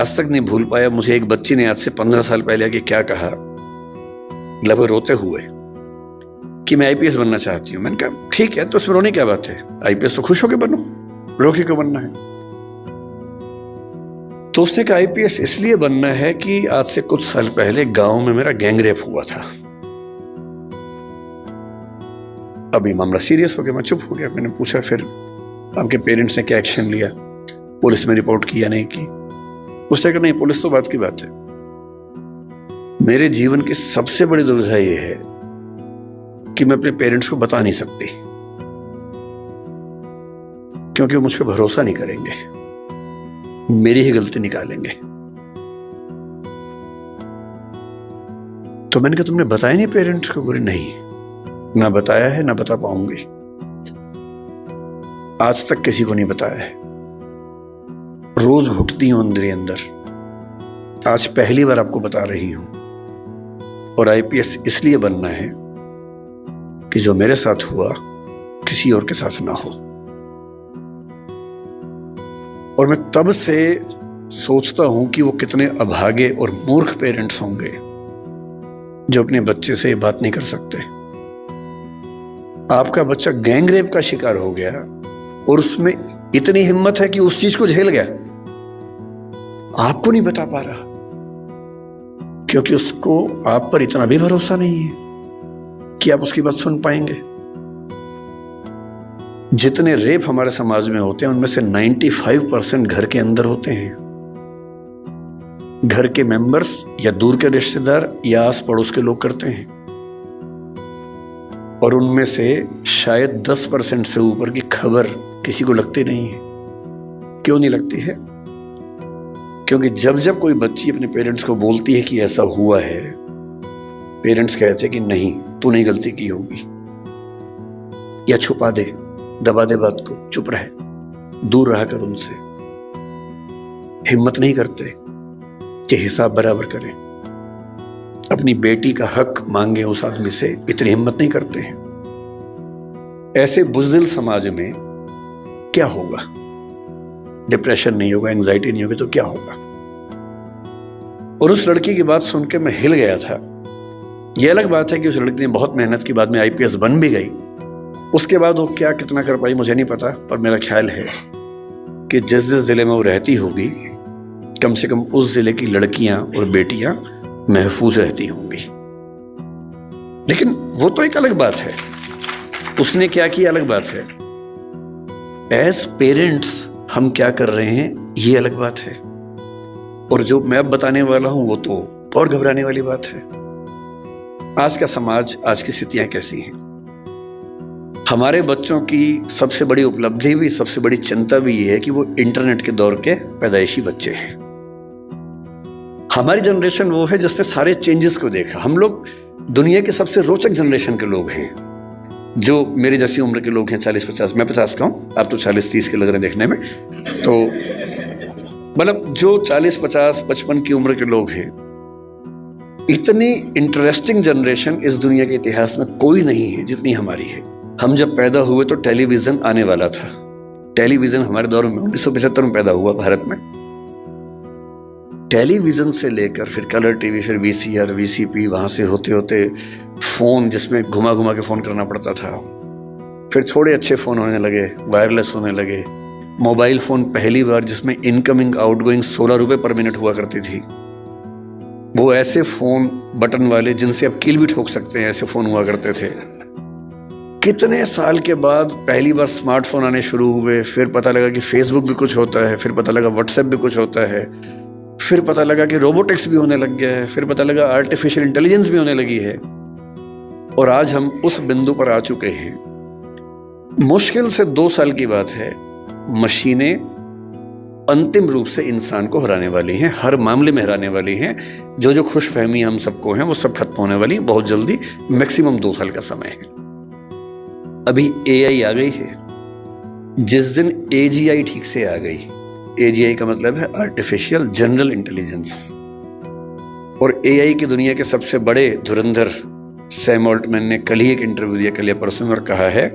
आज तक नहीं भूल पाया, मुझे एक बच्ची ने आज से 15 साल पहले आके क्या कहा, लगभग रोते हुए, कि मैं आईपीएस बनना चाहती हूँ। मैंने कहा ठीक है, तो इसमें रोने क्या बात है, आईपीएस तो खुश होके बनो, रो के क्यों बनना है। तो उसने कहा आईपीएस इसलिए बनना है कि आज से कुछ साल पहले गांव में मेरा गैंग रेप हुआ था। अभी मामला सीरियस हो गया, मैं चुप हो गया। मैंने पूछा फिर आपके पेरेंट्स ने क्या एक्शन लिया, पुलिस में रिपोर्ट किया नहीं की। उसने कहा नहीं, पुलिस तो बात की बात है। मेरे जीवन की सबसे बड़ी दुविधा यह है कि मैं अपने पेरेंट्स को बता नहीं सकती, क्योंकि वो मुझ पर भरोसा नहीं करेंगे, मेरी ही गलती निकालेंगे। तो मैंने कहा तुमने बताया नहीं पेरेंट्स को? बोले नहीं, ना बताया है ना बता पाऊंगी, आज तक किसी को नहीं बताया है, रोज घुटती हूं अंदर ही अंदर। आज पहली बार आपको बता रही हूं। और आईपीएस इसलिए बनना है कि जो मेरे साथ हुआ किसी और के साथ ना हो। और मैं तब से सोचता हूं कि वो कितने अभागे और मूर्ख पेरेंट्स होंगे जो अपने बच्चे से ये बात नहीं कर सकते। आपका बच्चा गैंग रेप का शिकार हो गया और उसमें इतनी हिम्मत है कि उस चीज को झेल गया, आपको नहीं बता पा रहा, क्योंकि उसको आप पर इतना भी भरोसा नहीं है कि आप उसकी बात सुन पाएंगे। जितने रेप हमारे समाज में होते हैं उनमें से 95% घर के अंदर होते हैं। घर के मेंबर्स या दूर के रिश्तेदार या आस पड़ोस के लोग करते हैं। और उनमें से शायद 10% से ऊपर की खबर किसी को लगती नहीं है। क्यों नहीं लगती है? क्योंकि जब जब कोई बच्ची अपने पेरेंट्स को बोलती है कि ऐसा हुआ है, पेरेंट्स कहते हैं कि नहीं, तूने गलती की होगी, या छुपा दे, दबा दे बात को, चुप रहे, दूर रहा कर उनसे। हिम्मत नहीं करते कि हिसाब बराबर करें, अपनी बेटी का हक मांगे उस आदमी से, इतनी हिम्मत नहीं करते हैं। ऐसे बुज़दिल समाज में क्या होगा? डिप्रेशन नहीं होगा, एंजाइटी नहीं होगी तो क्या होगा? और उस लड़की की बात सुन के मैं हिल गया था। यह अलग बात है कि उस लड़की ने बहुत मेहनत की, बाद में आईपीएस बन भी गई। उसके बाद वो क्या कितना कर पाई मुझे नहीं पता, पर मेरा ख्याल है कि जिस जिस जिले में वो रहती होगी, कम से कम उस जिले की लड़कियां और बेटियां महफूज रहती होंगी। लेकिन वो तो एक अलग बात है, उसने क्या किया अलग बात है। एज पेरेंट्स हम क्या कर रहे हैं ये अलग बात है। और जो मैं अब बताने वाला हूं वो तो और घबराने वाली बात है। आज का समाज, आज की स्थितियां कैसी हैं? हमारे बच्चों की सबसे बड़ी उपलब्धि भी, सबसे बड़ी चिंता भी ये है कि वो इंटरनेट के दौर के पैदाइशी बच्चे हैं। हमारी जनरेशन वो है जिसने सारे चेंजेस को देखा। हम लोग दुनिया के सबसे रोचक जनरेशन के लोग हैं, जो मेरी जैसी उम्र के लोग हैं, 40-50। मैं 50 का हूँ, आप तो 40-30 के लग रहे हैं देखने में। तो मतलब जो 40-50-55 की उम्र के लोग हैं, इतनी इंटरेस्टिंग जनरेशन इस दुनिया के इतिहास में कोई नहीं है जितनी हमारी है। हम जब पैदा हुए तो टेलीविजन आने वाला था। टेलीविजन हमारे दौर में 1975 में पैदा हुआ भारत में। टेलीविजन से लेकर फिर कलर टीवी, फिर वीसीआर, वीसीपी, वहां से होते होते फोन जिसमें घुमा घुमा के फोन करना पड़ता था, फिर थोड़े अच्छे फोन होने लगे, वायरलेस होने लगे। मोबाइल फोन पहली बार जिसमें इनकमिंग आउटगोइंग 16 रुपए पर मिनट हुआ करती थी। वो ऐसे फोन बटन वाले जिनसे अब कील भी ठोक सकते हैं, ऐसे फोन हुआ करते थे। कितने साल के बाद पहली बार स्मार्टफोन आने शुरू हुए। फिर पता लगा कि फेसबुक भी कुछ होता है, फिर पता लगा व्हाट्सएप भी कुछ होता है, फिर पता लगा कि रोबोटिक्स भी होने लग गया है, फिर पता लगा आर्टिफिशियल इंटेलिजेंस भी होने लगी है। और आज हम उस बिंदु पर आ चुके हैं, मुश्किल से 2 साल की बात है, मशीनें अंतिम रूप से इंसान को हराने वाली हैं, हर मामले में हराने वाली हैं। जो खुशफहमी हम सबको हैं वो सब खत्म होने वाली है बहुत जल्दी, मैक्सिमम 2 साल का समय है। अभी एआई आ गई है, जिस दिन एजीआई ठीक से आ गई, एजीआई का मतलब है आर्टिफिशियल जनरल इंटेलिजेंस, और एआई की दुनिया के सबसे बड़े धुरंधर सैम ऑल्टमैन ने कल ही एक इंटरव्यू दिया, कल या परसों में, और कहा है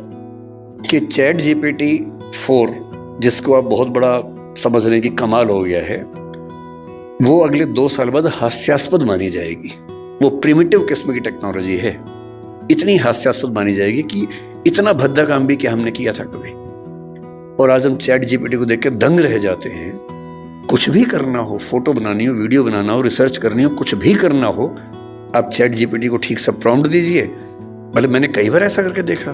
कि चैट जीपीटी 4, जिसको आप बहुत बड़ा समझ रहे हैं कि कमाल हो गया है, वो अगले 2 साल बाद हास्यास्पद मानी जाएगी। वो प्रिमिटिव किस्म की टेक्नोलॉजी है, इतनी हास्यास्पद मानी जाएगी कि इतना भद्दा काम भी क्या हमने किया था कभी। और आज हम चैट जीपीटी को देख के दंग रह जाते हैं। कुछ भी करना हो, फोटो बनानी हो, वीडियो बनाना हो, रिसर्च करनी हो, कुछ भी करना हो, आप चैट जीपीटी को ठीक से प्रॉम्प्ट दीजिए। मतलब मैंने कई बार ऐसा करके देखा।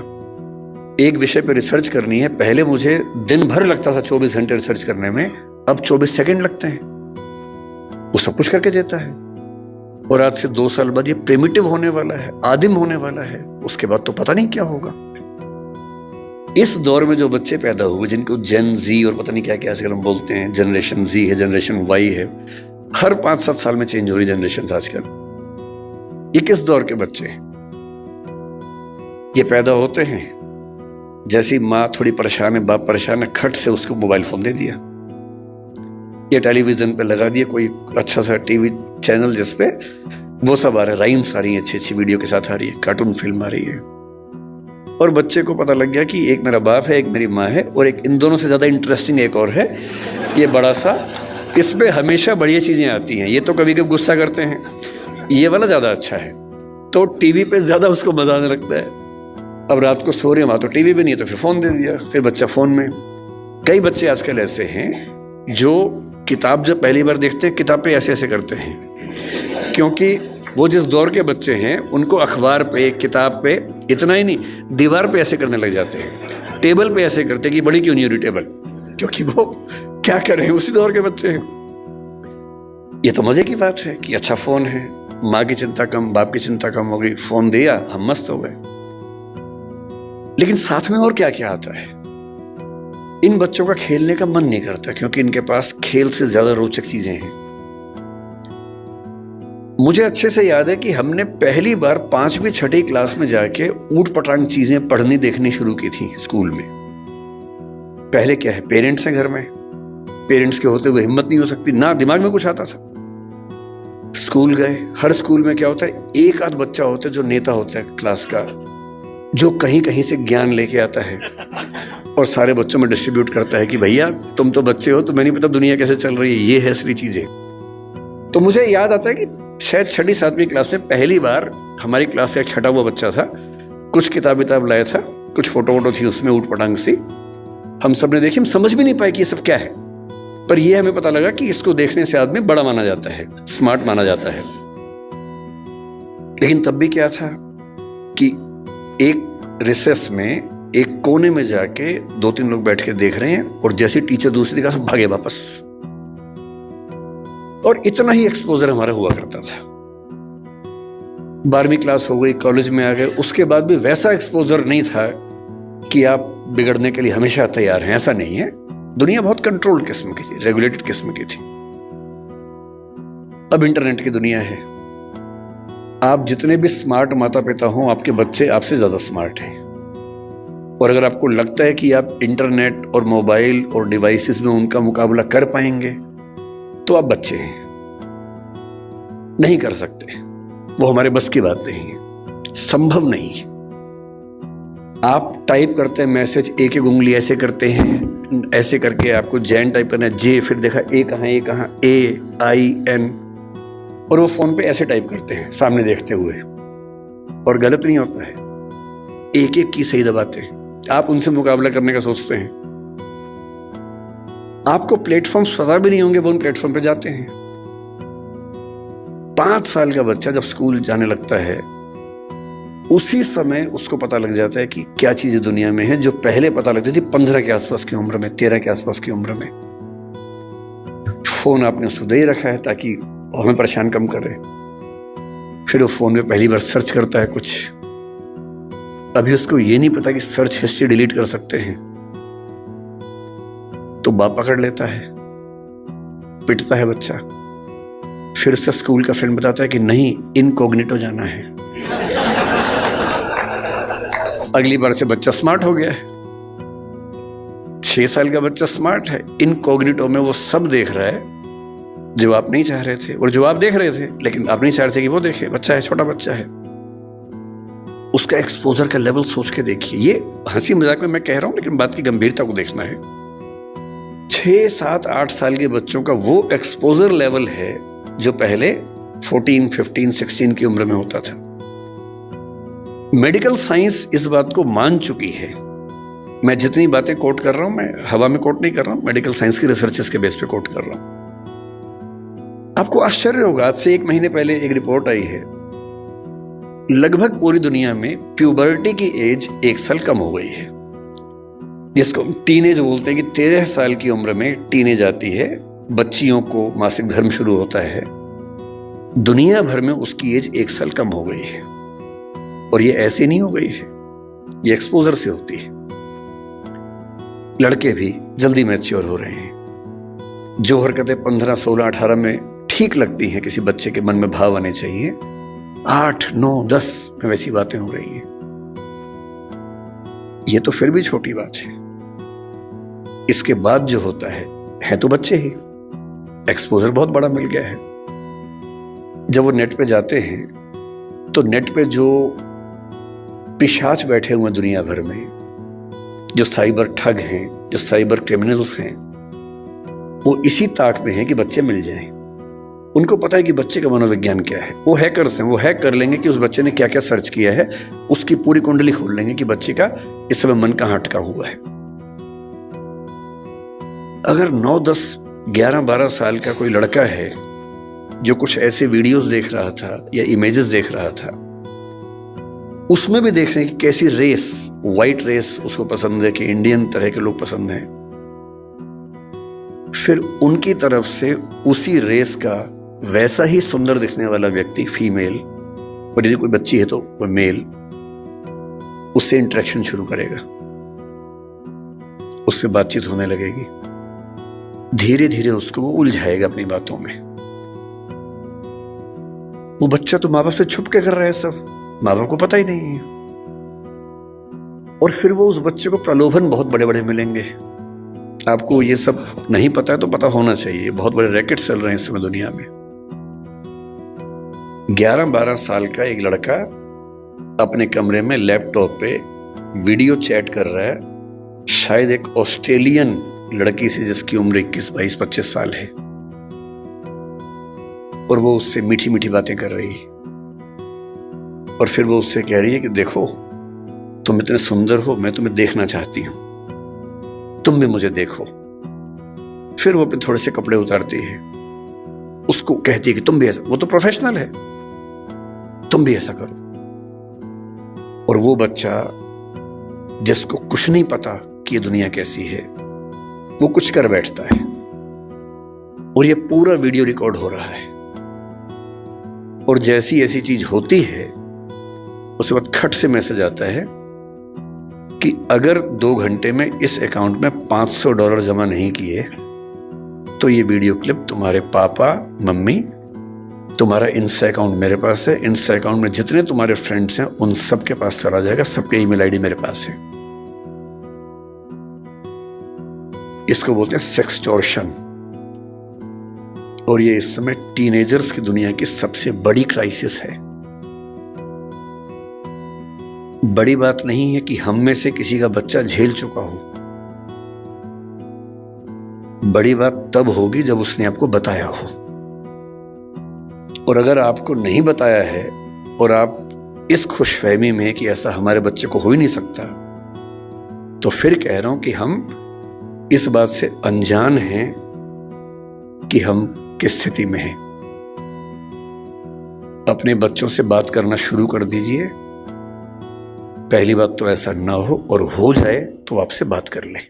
एक विषय पे रिसर्च करनी है, पहले मुझे दिन भर लगता था 24 घंटे रिसर्च करने में, अब 24 सेकंड लगते हैं। वो सब कुछ करके देता है। और आज से 2 साल बाद ये प्रिमिटिव होने वाला है, आदिम होने वाला है। उसके बाद तो पता नहीं क्या होगा। इस दौर में जो बच्चे पैदा हुए, जिनको जेन जी और पता नहीं क्या क्या आजकल हम बोलते हैं, जनरेशन जी है, जनरेशन वाई है, हर 5-7 साल में चेंज हो रही जनरेशन आजकल। ये किस दौर के बच्चे हैं? ये पैदा होते हैं, जैसी माँ थोड़ी परेशान है, बाप परेशान है, खट से उसको मोबाइल फोन दे दिया, या टेलीविजन पे लगा दिया कोई अच्छा सा टीवी चैनल जिसपे वो सब आ रहा है, राइम्स आ रही है, अच्छी अच्छी वीडियो के साथ आ रही है, कार्टून फिल्म आ रही है। और बच्चे को पता लग गया कि एक मेरा बाप है, एक मेरी माँ है, और एक इन दोनों से ज्यादा इंटरेस्टिंग एक और है, ये बड़ा सा, इसमें हमेशा बढ़िया चीजें आती हैं। ये तो कभी कभी गुस्सा करते हैं, ये वाला ज्यादा अच्छा है, तो टीवी पे ज्यादा उसको मजा आने लगता है। अब रात को सो रहे वहां तो टीवी भी नहीं है, तो फिर फोन दे दिया, फिर बच्चा फोन में। कई बच्चे आजकल ऐसे हैं जो किताब जब पहली बार देखते हैं, किताब पे ऐसे ऐसे करते हैं, क्योंकि वो जिस दौर के बच्चे हैं उनको अखबार पे, किताब पे, इतना ही नहीं, दीवार पे ऐसे करने लग जाते हैं, टेबल पे ऐसे करते हैं कि बड़ी क्यों नहीं हो रही टेबल, क्योंकि वो क्या कर रहे हैं, उसी दौर के बच्चे हैं। ये तो मजे की बात है कि अच्छा फोन है, माँ की चिंता कम, बाप की चिंता कम हो गई, फोन दिया, हम मस्त हो गए। लेकिन साथ में और क्या क्या आता है? इन बच्चों का खेलने का मन नहीं करता, क्योंकि इनके पास खेल से ज्यादा रोचक चीजें हैं। मुझे अच्छे से याद है कि हमने पहली बार 5वीं 6वीं क्लास में जाके ऊट पटांग चीजें पढ़नी देखनी शुरू की थी स्कूल में। पहले क्या है, पेरेंट्स हैं घर में, पेरेंट्स के होते हुए हिम्मत नहीं हो सकती, ना दिमाग में कुछ आता था। स्कूल गए, हर स्कूल में क्या होता है, एक आध बच्चा होता है जो नेता होता है क्लास का, जो कहीं कहीं से ज्ञान लेके आता है और सारे बच्चों में डिस्ट्रीब्यूट करता है कि भैया तुम तो बच्चे हो, तुम्हें नहीं पता दुनिया कैसे चल रही है, ये है असली चीजें। तो मुझे याद आता है कि शायद 6वीं 7वीं क्लास में पहली बार हमारी क्लास से एक छठा हुआ बच्चा था, कुछ किताब लाया था, कुछ फोटो वोटो थी उसमें ऊट पटांग सी, हम सब ने देखी, हम समझ भी नहीं पाए कि ये सब क्या है, पर ये हमें पता लगा कि इसको देखने से आदमी बड़ा माना जाता है, स्मार्ट माना जाता है। लेकिन तब भी क्या था कि एक रिसेस में एक कोने में जाके 2-3 लोग बैठ के देख रहे हैं, और जैसे टीचर दूसरी जगह से भागे वापस। और इतना ही एक्सपोजर हमारा हुआ करता था। 12वीं क्लास हो गई, कॉलेज में आ गए, उसके बाद भी वैसा एक्सपोजर नहीं था कि आप बिगड़ने के लिए हमेशा तैयार हैं, ऐसा नहीं है। दुनिया बहुत कंट्रोल्ड किस्म की थी, रेगुलेटेड किस्म की थी। अब इंटरनेट की दुनिया है, आप जितने भी स्मार्ट माता पिता हों, आपके बच्चे आपसे ज्यादा स्मार्ट हैं। और अगर आपको लगता है कि आप इंटरनेट और मोबाइल और डिवाइसेस में उनका मुकाबला कर पाएंगे, तो आप बच्चे हैं, नहीं कर सकते, वो हमारे बस की बात नहीं है, संभव नहीं। आप टाइप करते हैं मैसेज, एक एक उंगली ऐसे करते हैं, ऐसे करके आपको जैन टाइप करना है, जे, फिर देखा ए कहाँ, AIN, और वो फोन पे ऐसे टाइप करते हैं सामने देखते हुए, और गलत नहीं होता है, एक एक की सही दबाते हैं। आप उनसे मुकाबला करने का सोचते हैं, आपको प्लेटफॉर्म्स पता भी नहीं होंगे, वो उन प्लेटफॉर्म पे जाते हैं। 5 साल का बच्चा जब स्कूल जाने लगता है, उसी समय उसको पता लग जाता है कि क्या चीजें दुनिया में है, जो पहले पता लगती थी 15 के आसपास की उम्र में, 13 के आसपास की उम्र में। फोन आपने उसको दे ही रखा है ताकि हमें परेशान कम करे। फिर वो फोन में पहली बार सर्च करता है कुछ, अभी उसको ये नहीं पता कि सर्च हिस्ट्री डिलीट कर सकते हैं, तो बाप पकड़ लेता है, पिटता है बच्चा। फिर उसका स्कूल का फ्रेंड बताता है कि नहीं, इनकॉग्निटो जाना है। अगली बार से बच्चा स्मार्ट हो गया है, 6 साल का बच्चा स्मार्ट है, इनकॉग्निटो में वो सब देख रहा है जो आप नहीं चाह रहे थे, और जो आप देख रहे थे लेकिन आप नहीं चाह रहे थे कि वो देखे। बच्चा है, छोटा बच्चा है, उसका एक्सपोजर का लेवल सोच के देखिए। ये हंसी मजाक में मैं कह रहा हूं, लेकिन बात की गंभीरता को देखना है। 6, 7, 8 साल के बच्चों का वो एक्सपोजर लेवल है जो पहले 14, 15, 16 की उम्र में होता था। मेडिकल साइंस इस बात को मान चुकी है। मैं जितनी बातें कोट कर रहा हूं, मैं हवा में कोट नहीं कर रहा हूं, मेडिकल साइंस की रिसर्चेस के बेस पे कोट कर रहा हूं। आपको आश्चर्य होगा, आज से 1 महीने पहले एक रिपोर्ट आई है, लगभग पूरी दुनिया में प्यूबर्टी की एज 1 साल कम हो गई है, जिसको टीनेज बोलते हैं कि 13 साल की उम्र में टीनेज आती है, बच्चियों को मासिक धर्म शुरू होता है। दुनिया भर में उसकी एज 1 साल कम हो गई है। और ये ऐसे नहीं हो गई है, ये एक्सपोजर से होती है। लड़के भी जल्दी मैच्योर हो रहे हैं। जो हरकतें 15, 16, 18 में ठीक लगती हैं, किसी बच्चे के मन में भाव आने चाहिए, 8, 9, 10 में वैसी बातें हो रही हैं। ये तो फिर भी छोटी बात है। इसके बाद जो होता है तो बच्चे ही। एक्सपोजर बहुत बड़ा मिल गया है। जब वो नेट पे जाते हैं तो नेट पे जो पिशाच बैठे हुए दुनिया भर में, जो साइबर ठग हैं, जो साइबर क्रिमिनल्स हैं, वो इसी ताक में हैं कि बच्चे मिल जाएं। उनको पता है कि बच्चे का मनोविज्ञान क्या है। वो हैकर्स हैं, वो हैक कर लेंगे कि उस बच्चे ने क्या क्या सर्च किया है, उसकी पूरी कुंडली खोल लेंगे कि बच्चे का इस समय मन कहां अटका हुआ है। अगर 9, 10, 11, 12 साल का कोई लड़का है जो कुछ ऐसे वीडियोस देख रहा था या इमेजेस देख रहा था, उसमें भी देख रहे हैं कि कैसी रेस, व्हाइट रेस उसको पसंद है कि इंडियन तरह के लोग पसंद हैं, फिर उनकी तरफ से उसी रेस का वैसा ही सुंदर दिखने वाला व्यक्ति, फीमेल, और यदि कोई बच्ची है तो कोई मेल, उससे इंटरेक्शन शुरू करेगा, उससे बातचीत होने लगेगी। धीरे धीरे उसको वो उलझाएगा अपनी बातों में। वो बच्चा तो माँ बाप से छुप के कर रहा है सब, माँ बाप को पता ही नहीं है। और फिर वो उस बच्चे को प्रलोभन बहुत बड़े बड़े मिलेंगे। आपको ये सब नहीं पता है तो पता होना चाहिए, बहुत बड़े रैकेट चल रहे हैं इस समय दुनिया में। 11-12 साल का एक लड़का अपने कमरे में लैपटॉप पे वीडियो चैट कर रहा है, शायद एक ऑस्ट्रेलियन लड़की से जिसकी उम्र 21, 22, 25 साल है, और वो उससे मीठी मीठी बातें कर रही है। और फिर वो उससे कह रही है कि देखो, तुम इतने सुंदर हो, मैं तुम्हें देखना चाहती हूं, तुम भी मुझे देखो। फिर वो अपने थोड़े से कपड़े उतारती है, उसको कहती है कि तुम भी ऐसा, वो तो प्रोफेशनल है, तुम भी ऐसा करो। और वो बच्चा जिसको कुछ नहीं पता कि ये दुनिया कैसी है, वो कुछ कर बैठता है। और ये पूरा वीडियो रिकॉर्ड हो रहा है। और जैसी ऐसी चीज होती है, उसके बाद खट से मैसेज आता है कि अगर 2 घंटे में इस अकाउंट में $500 जमा नहीं किए तो ये वीडियो क्लिप तुम्हारे पापा, मम्मी, तुम्हारा इंस्टा अकाउंट मेरे पास है, इंस्टा अकाउंट में जितने तुम्हारे फ्रेंड्स हैं उन सबके पास चला जाएगा, सबके ईमेल आईडी मेरे पास है। इसको बोलते हैं सेक्सटॉर्शन। और ये इस समय टीनेजर्स की दुनिया की सबसे बड़ी क्राइसिस है। बड़ी बात नहीं है कि हम में से किसी का बच्चा झेल चुका हो, बड़ी बात तब होगी जब उसने आपको बताया हो। और अगर आपको नहीं बताया है और आप इस खुशफहमी में कि ऐसा हमारे बच्चे को हो ही नहीं सकता, तो फिर कह रहा हूं कि हम इस बात से अनजान हैं कि हम किस स्थिति में हैं। अपने बच्चों से बात करना शुरू कर दीजिए। पहली बात तो ऐसा ना हो, और हो जाए तो आपसे बात कर लें।